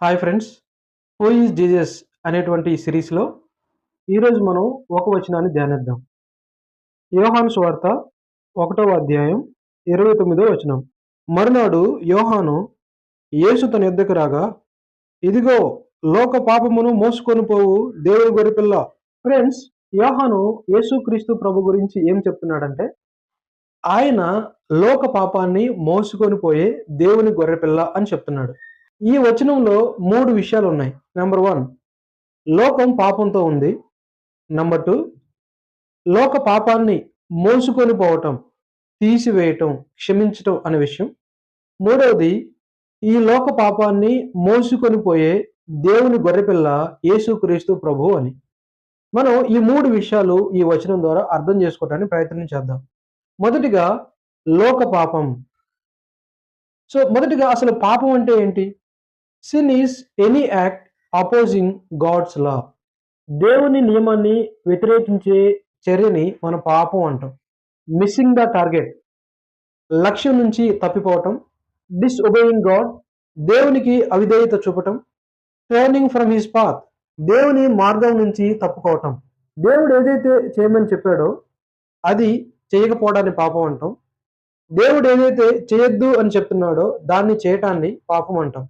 Hi friends, who is Jesus అనేటువంటి ఈ సిరీస్లో ఈరోజు మనం ఒక వచనాన్ని ధ్యానిద్దాం. యోహాను సువార్త 1వ అధ్యాయం 29వ వచనం. మరునాడు యోహాను యేసు తన యొద్దకు రాగా, ఇదిగో లోక పాపమును మోసుకొని పోవు దేవుని గొర్రెపిల్ల. ఫ్రెండ్స్, యోహాను యేసుక్రీస్తు ప్రభు గురించి ఏం చెప్తున్నాడంటే, ఆయన లోక పాపాన్ని మోసుకొని పోయే దేవుని గొర్రెపిల్ల అని చెప్తున్నాడు. ఈ వచనంలో 3 విషయాలున్నాయి. నంబర్ 1, లోకం పాపంతో ఉంది. నంబర్ 2, లోక పాపాన్ని మోసుకొని పోవటం, తీసివేయటం, క్షమించటం అనే విషయం. మూడవది, ఈ లోక పాపాన్ని మోసుకొని పోయే దేవుని గొర్రెపిల్ల యేసుక్రీస్తు ప్రభువు అని. మనం ఈ 3 విషయాలు ఈ వచనం ద్వారా అర్థం చేసుకోవడానికి ప్రయత్నం చేద్దాం. మొదటిగా లోక పాపం. మొదటిగా అసలు పాపం అంటే ఏంటి? Sin is any act opposing God's law. దేవుని నియమాన్ని వ్యతిరేకించే చర్యని మనం పాపం అంటాం. మిస్సింగ్ ద టార్గెట్, లక్ష్యం నుంచి తప్పిపోవటం. డిస్ఒబేయింగ్ గాడ్, దేవునికి అవిధేయత చూపటం. టర్నింగ్ ఫ్రమ్ హిస్ పాత్, దేవుని మార్గం నుంచి తప్పుకోవటం. దేవుడు ఏదైతే చేయమని చెప్పాడో అది చేయకపోవడాన్ని పాపం అంటాం. దేవుడు ఏదైతే చేయొద్దు అని చెప్తున్నాడో దాన్ని చేయటాన్ని పాపం అంటాం.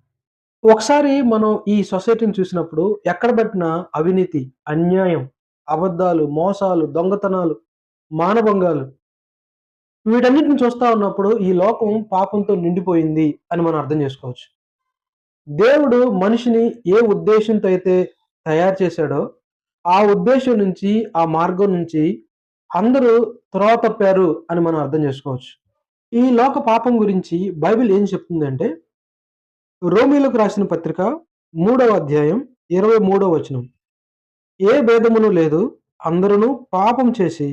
ఒకసారి మనం ఈ సొసైటీని చూసినప్పుడు ఎక్కడ పట్టినా అవినీతి, అన్యాయం, అబద్ధాలు, మోసాలు, దొంగతనాలు, మానభంగాలు, వీటన్నిటిని చూస్తా ఉన్నప్పుడు ఈ లోకం పాపంతో నిండిపోయింది అని మనం అర్థం చేసుకోవచ్చు. దేవుడు మనిషిని ఏ ఉద్దేశంతో అయితే తయారు చేశాడో ఆ ఉద్దేశం నుంచి, ఆ మార్గం నుంచి అందరూ త్రోవ తప్పారు అని మనం అర్థం చేసుకోవచ్చు. ఈ లోక పాపం గురించి బైబిల్ ఏం చెప్తుందంటే, రోమీయులకు రాసిన పత్రిక 3వ అధ్యాయం 23వ వచనం. ఏ భేదమును లేదు, అందరూ పాపం చేసి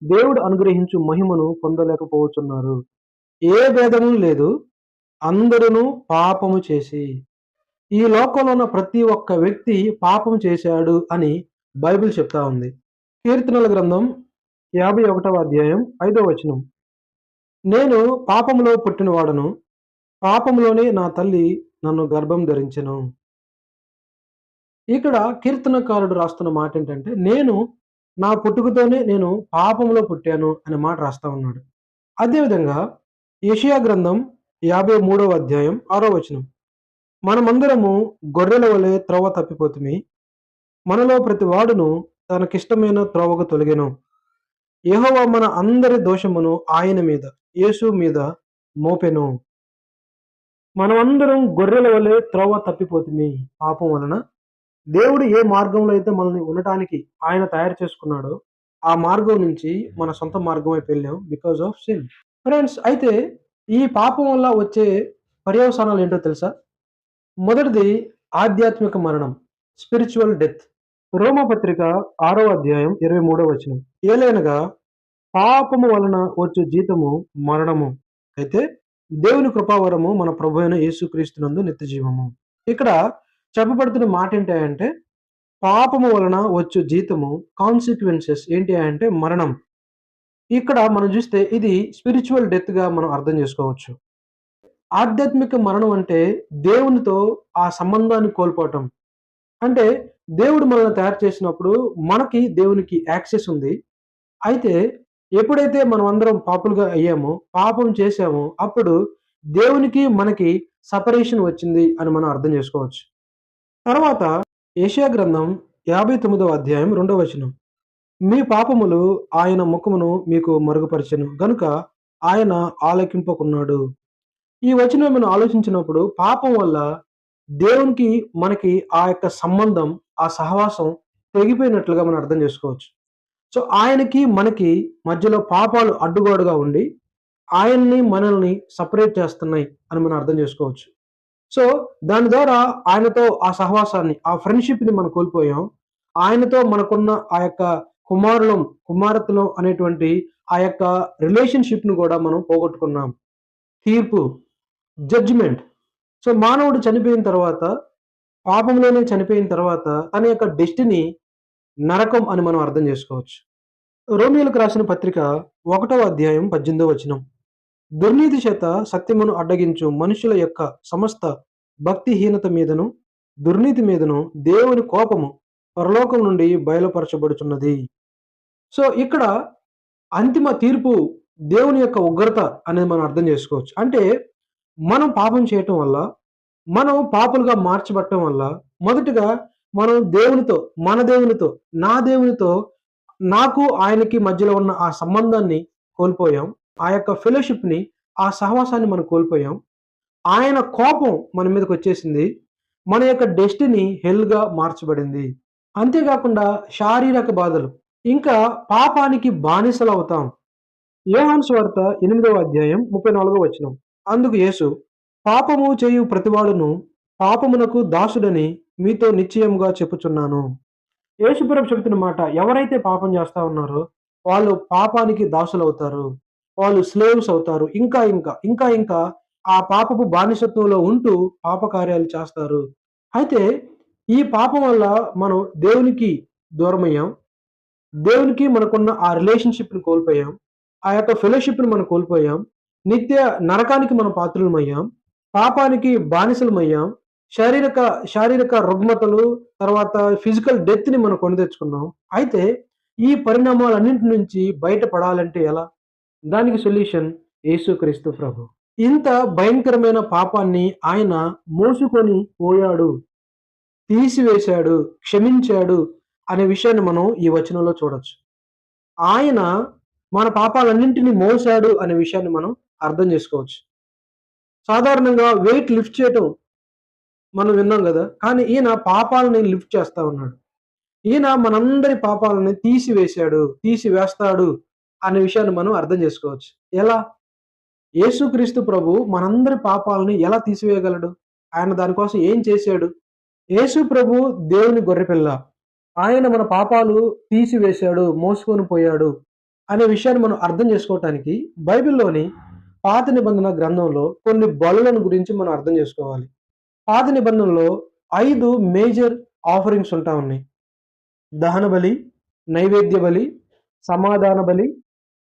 దేవుడు అనుగ్రహించు మహిమను పొందలేకపోతున్నారు. ఏ భేదము లేదు, అందరూ పాపము చేసి. ఈ లోకంలో ఉన్న ప్రతి ఒక్క వ్యక్తి పాపం చేశాడు అని బైబిల్ చెప్తా ఉంది. కీర్తనల గ్రంథం 51వ అధ్యాయం 5వ వచనం. నేను పాపములో పుట్టినవాడను, పాపంలోనే నా తల్లి నన్ను గర్భం ధరించెను. ఇక్కడ కీర్తనకారుడు రాస్తున్న మాట ఏంటంటే, నా పుట్టుకతోనే నేను పాపంలో పుట్టాను అనే మాట రాస్తా ఉన్నాడు. అదేవిధంగా యెషయా గ్రంథం 53వ అధ్యాయం 6వ వచనం. మనమందరము గొర్రెల వలె త్రోవ తప్పిపోతిమి, మనలో ప్రతి వాడును తనకిష్టమైన త్రోవకు తొలగెను. యెహోవా మన అందరి దోషమును ఆయన మీద, యేసు మీద మోపెను. మనమందరం గొర్రెల వలె త్రోవ తప్పిపోతిమి. పాపం వలన దేవుడు ఏ మార్గంలో అయితే మనల్ని ఉండటానికి ఆయన తయారు చేసుకున్నాడో ఆ మార్గం నుంచి మన సొంత మార్గం వైపు వెళ్ళాం, బికాజ్ ఆఫ్ సిన్. ఫ్రెండ్స్, అయితే ఈ పాపం వల్ల వచ్చే పర్యవసానాలు ఏంటో తెలుసా? మొదటిది ఆధ్యాత్మిక మరణం, స్పిరిచువల్ డెత్. రోమపత్రిక 6వ అధ్యాయం 23వ వచనం. ఏలైనగా పాపము వలన వచ్చు జీతము మరణము, అయితే దేవుని కృపావరము మన ప్రభు అయిన యేసుక్రీస్తునందు నిత్య జీవము. ఇక్కడ చెప్పబడుతున్న మాట ఏంటి అంటే, పాపము వలన వచ్చు జీతము, కాన్సిక్వెన్సెస్ ఏంటి అంటే మరణం. ఇక్కడ మనం చూస్తే ఇది స్పిరిచువల్ డెత్ గా మనం అర్థం చేసుకోవచ్చు. ఆధ్యాత్మిక మరణం అంటే దేవునితో ఆ సంబంధాన్ని కోల్పోవటం. అంటే దేవుడు మనల్ని తయారు చేసినప్పుడు మనకి దేవునికి యాక్సెస్ ఉంది. అయితే ఎప్పుడైతే మనం అందరం పాపులుగా అయ్యామో, పాపం చేశామో, అప్పుడు దేవునికి మనకి సెపరేషన్ వచ్చింది అని మనం అర్థం చేసుకోవచ్చు. తర్వాత యెషయా గ్రంథం 59వ అధ్యాయం 2వ వచనం. మీ పాపములు ఆయన ముఖమును మీకు మరుగుపరిచెను గనుక ఆయన ఆలకింపకున్నాడు. ఈ వచనం మనం ఆలోచించినప్పుడు పాపం వల్ల దేవునికి మనకి ఆ యొక్క సంబంధం, ఆ సహవాసం తెగిపోయినట్లుగా మనం అర్థం చేసుకోవచ్చు. ఆయనకి మనకి మధ్యలో పాపాలు అడ్డుగోడగా ఉండి ఆయన్ని మనల్ని సపరేట్ చేస్తున్నాయి అని మనం అర్థం చేసుకోవచ్చు. దాని ద్వారా ఆయనతో ఆ సహవాసాన్ని, ఆ ఫ్రెండ్షిప్ని మనం కోల్పోయాం. ఆయనతో మనకున్న ఆ యొక్క కుమారతులం అనేటువంటి ఆ యొక్క రిలేషన్షిప్ను కూడా మనం పోగొట్టుకున్నాం. తీర్పు, జడ్జిమెంట్. మానవుడు చనిపోయిన తర్వాత, పాపంలోనే చనిపోయిన తర్వాత తన యొక్క డెస్టినీ నరకం అని మనం అర్థం చేసుకోవచ్చు. రోమీయులకు రాసిన పత్రిక 1వ అధ్యాయం 18వ వచనం. దుర్నీతి చేత సత్యమును అడ్డగించు మనుషుల యొక్క సమస్త భక్తిహీనత మీదను దుర్నీతి మీదను దేవుని కోపము పరలోకం నుండి బయలుపరచబడుచున్నది. సో ఇక్కడ అంతిమ తీర్పు దేవుని యొక్క ఉగ్రత అనేది మనం అర్థం చేసుకోవచ్చు. అంటే మనం పాపం చేయటం వల్ల, మనం పాపులుగా మార్చబడటం వల్ల మొదటిగా మనం దేవునితో, మన దేవునితో, నా దేవునితో, నాకు ఆయనకి మధ్యలో ఉన్న ఆ సంబంధాన్ని కోల్పోయాం. ఆ యొక్క ఫెలోషిప్‌ని, ఆ సహవాసాన్ని మనం కోల్పోయాం. ఆయన కోపం మన మీదకొచ్చేసింది. మన యొక్క డెస్టినీ హెల్‌గా మార్చబడింది. అంతేకాకుండా శారీరక బాధలు, ఇంకా పాపానికి బానిసలవుతాం. యోహాను సువార్త 8వ అధ్యాయం 34వ వచనం. అందుకు యేసు, పాపము చేయు ప్రతివాడును పాపమునకు దాసుడని మీతో నిశ్చయముగా చెప్పుచున్నాను. యేసుప్రభు చెబుతున్న మాట, ఎవరైతే పాపం చేస్తా ఉన్నారో వాళ్ళు పాపానికి దాసులవుతారు. వాళ్ళు స్లేవ్స్ అవుతారు. ఇంకా ఆ పాపపు బానిసత్వంలో ఉంటూ పాపకార్యాలు చేస్తారు. అయితే ఈ పాపం వల్ల మనం దేవునికి దూరమయ్యాం. దేవునికి మనకున్న ఆ రిలేషన్‌షిప్‌ని కోల్పోయాం. ఆ యొక్క ఫెలోషిప్‌ని మనం కోల్పోయాం. నిత్య నరకానికి మనం పాత్రులమయ్యాం. పాపానికి బానిసలమయ్యాం. శారీరక శారీరక రుగ్మతలు, తర్వాత ఫిజికల్ డెత్‌ని మనం కొని తెచ్చుకున్నాం. అయితే ఈ పరిణామాలన్నింటి నుంచి బయటపడాలంటే ఎలా? దానికి సొల్యూషన్ యేసుక్రీస్తు ప్రభు. ఇంత భయంకరమైన పాపాన్ని ఆయన మోసుకొని పోయాడు, తీసివేశాడు, క్షమించాడు అనే విషయాన్ని మనం ఈ వచనంలో చూడొచ్చు. ఆయన మన పాపాలన్నింటిని మోసాడు అనే విషయాన్ని మనం అర్థం చేసుకోవచ్చు. సాధారణంగా వెయిట్ లిఫ్ట్ చేయటం మనం విన్నాం గదా! కానీ ఈయన పాపాలని లిఫ్ట్ చేస్తా ఉన్నాడు. ఈయన మనందరి పాపాలని తీసివేశాడు, తీసివేస్తాడు అనే విషయాన్ని మనం అర్థం చేసుకోవచ్చు. ఎలా? యేసుక్రీస్తు ప్రభు మనందరి పాపాలని ఎలా తీసివేయగలడు? ఆయన దాని కోసం ఏం చేశాడు? యేసు ప్రభు దేవుని గొర్రెపిల్ల. ఆయన మన పాపాలు తీసివేశాడు, మోసుకొని పోయాడు అనే విషయాన్ని మనం అర్థం చేసుకోవటానికి బైబిల్‌లోని పాత నిబంధన గ్రంథంలో కొన్ని బలులను గురించి మనం అర్థం చేసుకోవాలి. పాత నిబంధనలో 5 మేజర్ ఆఫరింగ్స్ ఉంటా ఉన్నాయి. దహన బలి, నైవేద్య బలి, సమాధాన బలి,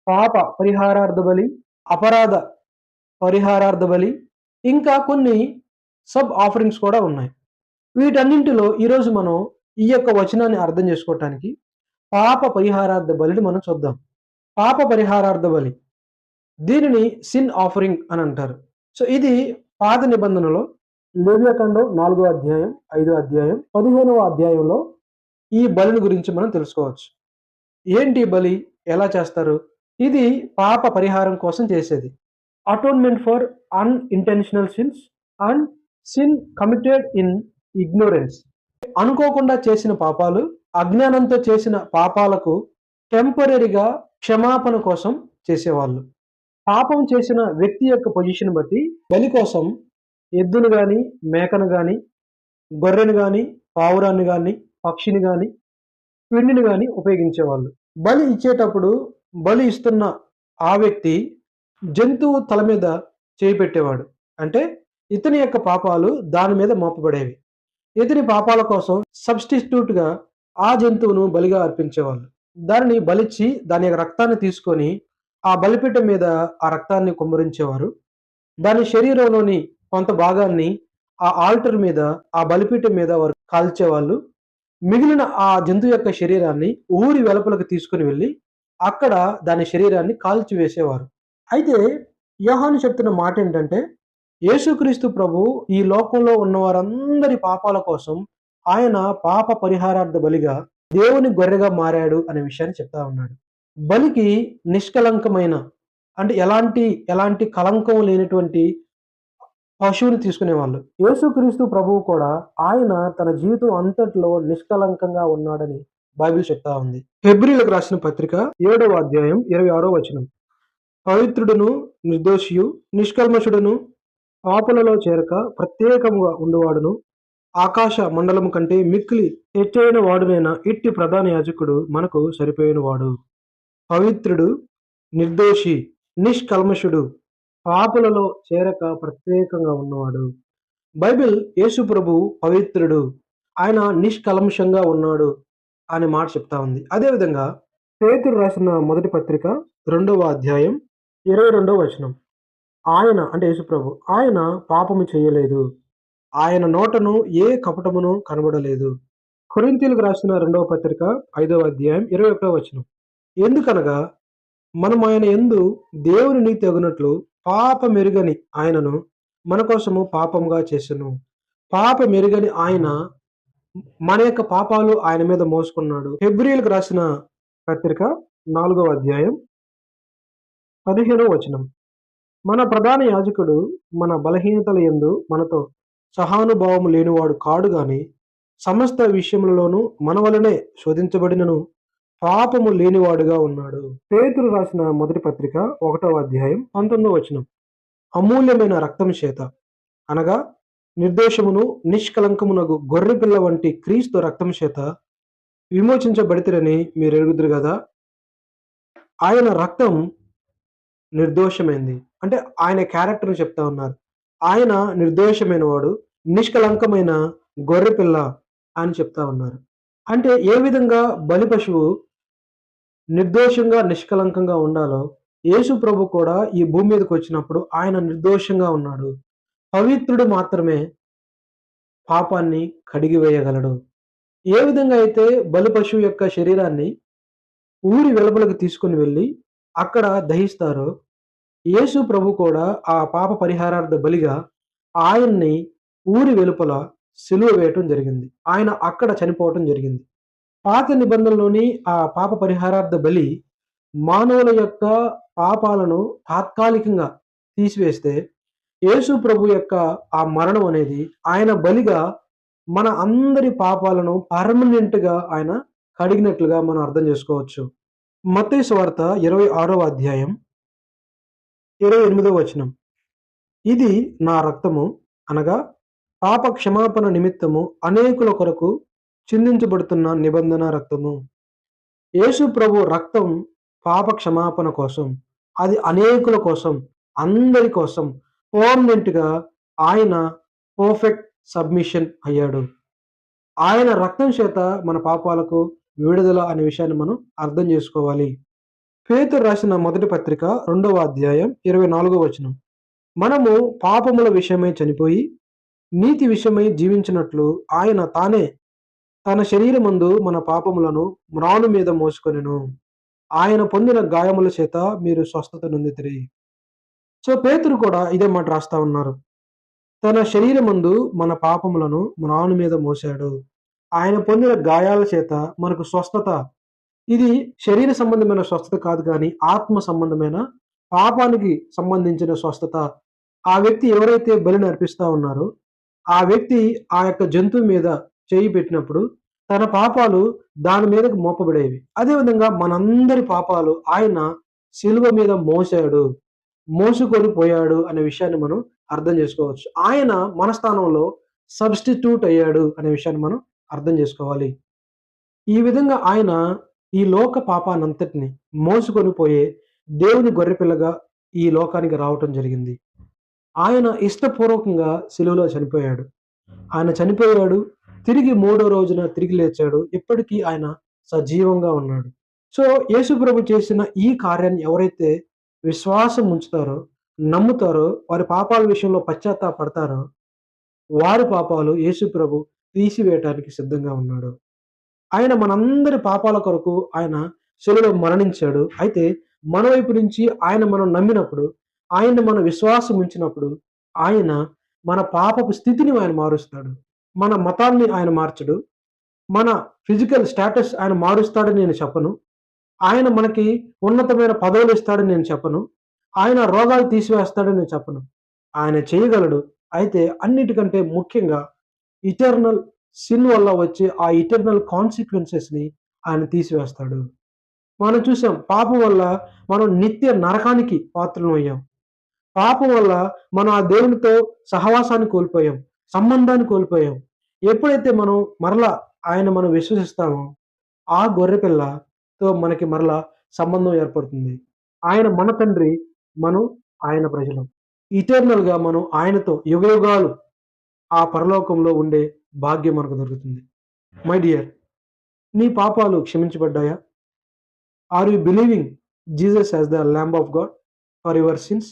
పాప పరిహారార్థ బలి, అపరాధ పరిహారార్థ బలి, ఇంకా కొన్ని సబ్ ఆఫరింగ్స్ కూడా ఉన్నాయి. వీటన్నింటిలో ఈరోజు మనం ఈ యొక్క వచనాన్ని అర్థం చేసుకోవటానికి పాప పరిహారార్థ బలిని మనం చూద్దాం. పాప పరిహారార్థ బలి. దీనిని సిన్ ఆఫరింగ్ అని అంటారు. సో ఇది పాత నిబంధనలో లేవియాకాండం 4వ అధ్యాయం, 5వ అధ్యాయం, 15వ అధ్యాయంలో ఈ బలిని గురించి మనం తెలుసుకోవచ్చు. ఏంటి బలి? ఎలా చేస్తారు? ఇది పాప పరిహారం కోసం చేసేది. Atonement for unintentional since and sin committed in ignorance. అనుకోకుండా చేసిన పాపాలు, అజ్ఞానంతో చేసిన పాపాలకు టెంపరరీగా క్షమాపణ కోసం చేసేవాళ్ళు. పాపం చేసిన వ్యక్తి యొక్క పొజిషన్ బట్టి బలి కోసం ఎద్దును గాని, మేకను గాని, గొర్రెను గాని, పావురాన్ని గాని, పక్షిని గాని, పిల్లిని గాని ఉపయోగించేవాళ్ళు. బలి ఇచ్చేటప్పుడు బలి ఇస్తున్న ఆ వ్యక్తి జంతువు తల మీద చేయి పెట్టేవాడు. అంటే ఇతని యొక్క పాపాలు దాని మీద మోపబడేవి. ఇతని పాపాల కోసం సబ్‌స్టిట్యూట్‌గా ఆ జంతువును బలిగా అర్పించేవాళ్ళు. దానిని బలిచ్చి దాని యొక్క రక్తాన్ని తీసుకొని ఆ బలిపీఠం మీద ఆ రక్తాన్ని కుమ్మరించేవారు. దాని శరీరంలోని కొంత భాగాన్ని ఆ ఆల్టర్ మీద, ఆ బలిపీఠం మీద వారు కాల్చేవాళ్ళు. మిగిలిన ఆ జంతువు యొక్క శరీరాన్ని ఊరి వెలుపలకు తీసుకొని వెళ్లి అక్కడ దాని శరీరాన్ని కాల్చివేసేవారు. అయితే యోహాను చెప్తున్న మాటేంటంటే, యేసుక్రీస్తు ప్రభువు ఈ లోకంలో ఉన్న వారందరి పాపాల కోసం ఆయన పాప పరిహారార్థ బలిగా దేవుని గొర్రెగా మారాడు అనే విషయాన్ని చెప్తా ఉన్నాడు. బలికి నిష్కలంకమైన, అంటే ఎలాంటి కళంకం లేనటువంటి పశువుని తీసుకునేవాళ్ళు. యేసుక్రీస్తు ప్రభువు కూడా ఆయన తన జీవితం అంతట్లో నిష్కలంకంగా ఉన్నాడని బైబిల్ చెప్తా ఉంది. హెబ్రీయులకు రాసిన పత్రిక 7వ అధ్యాయం 26వ వచనం. పవిత్రుడును, నిర్దోషియు, నిష్కల్మషుడును, పాపులలో చేరక ప్రత్యేకముగా ఉండువాడును, ఆకాశ మండలము కంటే మిక్కిలి హెచ్చైన వాడునైన ఇట్టి ప్రధాన యాజకుడు మనకు సరిపోయిన వాడు. పవిత్రుడు, నిర్దోషి, నిష్కల్మషుడు, పాపులలో చేరక ప్రత్యేకంగా ఉన్నవాడు. బైబిల్ యేసు ప్రభువు పవిత్రుడు, ఆయన నిష్కల్మషంగా ఉన్నాడు అనే మాట చెప్తా ఉంది. అదేవిధంగా పేతురు రాసిన మొదటి పత్రిక 2వ అధ్యాయం 22వ వచనం. ఆయన అంటే యేసు ప్రభు, ఆయన పాపము చేయలేదు, ఆయన నోటను ఏ కపటమును కనబడలేదు. కొరింథీయులకు రాసిన 2వ పత్రిక 5వ అధ్యాయం 21వ వచనం. ఎందుకనగా మనం ఆయన యందు దేవుని నీతి అగునట్లు పాపమెరుగని ఆయనను మన కోసము పాపముగా చేసెను. పాపమెరుగని ఆయన మన యొక్క పాపాలు ఆయన మీద మోసుకున్నాడు. హెబ్రీయులకు రాసిన పత్రిక 4వ అధ్యాయం 15వ వచనం. మన ప్రధాన యాజకుడు మన బలహీనతల యందు మనతో సహానుభావము లేనివాడు కాడు గాని సమస్త విషయములలోనూ మన వలనే శోధించబడినను పాపము లేనివాడుగా ఉన్నాడు. పేతురు రాసిన మొదటి పత్రిక 1వ అధ్యాయం 19వ వచనం. అమూల్యమైన రక్తం చేత అనగా నిర్దోషమును నిష్కలంకమునగు గొర్రెపిల్ల వంటి క్రీస్తు రక్తం చేత విమోచించబడితిరని మీరు ఎరుగుదురు కదా. ఆయన రక్తం నిర్దోషమైంది. అంటే ఆయన క్యారెక్టర్ చెప్తా ఉన్నారు. ఆయన నిర్దోషమైన వాడు, నిష్కలంకమైన గొర్రెపిల్ల అని చెప్తా ఉన్నారు. అంటే ఏ విధంగా బలి పశువు నిర్దోషంగా నిష్కలంకంగా ఉండాలో యేసు ప్రభు కూడా ఈ భూమి మీదకి వచ్చినప్పుడు ఆయన నిర్దోషంగా ఉన్నాడు. పవిత్రుడు మాత్రమే పాపాన్ని కడిగివేయగలడు. ఏ విధంగా అయితే బలి పశువు యొక్క శరీరాన్ని ఊరి వెలుపలకు తీసుకుని వెళ్ళి అక్కడ దహిస్తారో యేసు ప్రభు కూడా ఆ పాప పరిహారార్థ బలిగా ఆయన్ని ఊరి వెలుపల సిలువ వేయటం జరిగింది. ఆయన అక్కడ చనిపోవటం జరిగింది. పాత నిబంధనలోని ఆ పాప పరిహారార్థ బలి మానవుల యొక్క పాపాలను తాత్కాలికంగా తీసివేస్తే యేసు ప్రభు యొక్క ఆ మరణం అనేది ఆయన బలిగా మన అందరి పాపాలను పర్మనెంట్‌గా ఆయన కడిగినట్లుగా మనం అర్థం చేసుకోవచ్చు. మత్తయి సువార్త 26వ అధ్యాయం 28వ వచనం. ఇది నా రక్తము అనగా పాప క్షమాపణ నిమిత్తము అనేకుల కొరకు చిందించబడుతున్న నిబంధన రక్తము. యేసు ప్రభు రక్తం పాప క్షమాపణ కోసం, అది అనేకుల కోసం, అందరి కోసం పర్మనెంట్‌గా ఆయన పర్ఫెక్ట్ సబ్మిషన్ అయ్యాడు. ఆయన రక్తం చేత మన పాపాలకు విడుదల అనే విషయాన్ని మనం అర్థం చేసుకోవాలి. పేతురు రాసిన మొదటి పత్రిక 2వ అధ్యాయం 24వ వచనం. మనము పాపముల విషయమై చనిపోయి నీతి విషయమై జీవించినట్లు ఆయన తానే తన శరీరమందు మన పాపములను మ్రాను మీద మోసుకొనెను. ఆయన పొందిన గాయముల చేత మీరు స్వస్థత నొందితిరి. సో పేతురు కూడా ఇదే మాట రాస్తా ఉన్నారు. తన శరీరమందు మన పాపములను మ్రాను మీద మోసాడు. ఆయన పొందిన గాయాల చేత మనకు స్వస్థత. ఇది శరీర సంబంధమైన స్వస్థత కాదు కానీ ఆత్మ సంబంధమైన పాపానికి సంబంధించిన స్వస్థత. ఆ వ్యక్తి ఎవరైతే బలిని అర్పిస్తా ఉన్నారో ఆ వ్యక్తి ఆ యొక్క జంతువు మీద చేయి పెట్టినప్పుడు తన పాపాలు దాని మీదకు మోపబడేవి. అదేవిధంగా మనందరి పాపాలు ఆయన శిలువ మీద మోసాడు, మోసుకొని పోయాడు అనే విషయాన్ని మనం అర్థం చేసుకోవచ్చు. ఆయన మన స్థానంలో సబ్స్టిట్యూట్ అయ్యాడు అనే విషయాన్ని మనం అర్థం చేసుకోవాలి. ఈ విధంగా ఆయన ఈ లోక పాపానంతటిని మోసుకొని పోయే దేవుని గొర్రెపిల్లగా ఈ లోకానికి రావటం జరిగింది. ఆయన ఇష్టపూర్వకంగా శిలువలో చనిపోయాడు. ఆయన చనిపోయాడు, తిరిగి 3వ రోజున తిరిగి లేచాడు. ఇప్పటికీ ఆయన సజీవంగా ఉన్నాడు. సో యేసు ప్రభు చేసిన ఈ కార్యాన్ని ఎవరైతే విశ్వాసం ఉంచుతారో, నమ్ముతారో, వారి పాపాల విషయంలో పశ్చాత్తాపడతారో వారి పాపాలు యేసు ప్రభు తీసివేయటానికి సిద్ధంగా ఉన్నాడు. ఆయన మనందరి పాపాల కొరకు ఆయన శిలువలో మరణించాడు. అయితే మన వైపు నుంచి ఆయన మనం నమ్మినప్పుడు, ఆయన్ని మనం విశ్వాసం ఉంచినప్పుడు ఆయన మన పాపపు స్థితిని ఆయన మారుస్తాడు. మన మతాన్ని ఆయన మార్చడు. మన ఫిజికల్ స్టేటస్ ఆయన మారుస్తాడని నేను చెప్పను. ఆయన మనకి ఉన్నతమైన పదవులు ఇస్తాడని నేను చెప్పను. ఆయన రోగాలు తీసివేస్తాడని నేను చెప్పను. ఆయన చేయగలడు. అయితే అన్నిటికంటే ముఖ్యంగా ఇటర్నల్ సిన్ వల్ల వచ్చే ఆ ఇటర్నల్ కాన్సిక్వెన్సెస్‌ని ఆయన తీసివేస్తాడు. మనం చూసాం పాపం వల్ల మనం నిత్య నరకానికి పాత్రులమయ్యాం. పాపం వల్ల మనం ఆ దేవునితో సహవాసాన్ని కోల్పోయాం, సంబంధాన్ని కోల్పోయాం. ఎప్పుడైతే మనం మరలా మనం విశ్వసిస్తామో ఆ గొర్రెపిల్లతో మనకి మరలా సంబంధం ఏర్పడుతుంది. ఆయన మన తండ్రి, మనం ఆయన ప్రజలం. ఇటర్నల్‌గా మనం ఆయనతో యుగయుగాలు ఆ పరలోకంలో ఉండే భాగ్యం మనకు దొరుకుతుంది. మై డియర్, నీ పాపాలు క్షమించబడ్డాయా? Are you believing Jesus as the lamb of God for your since?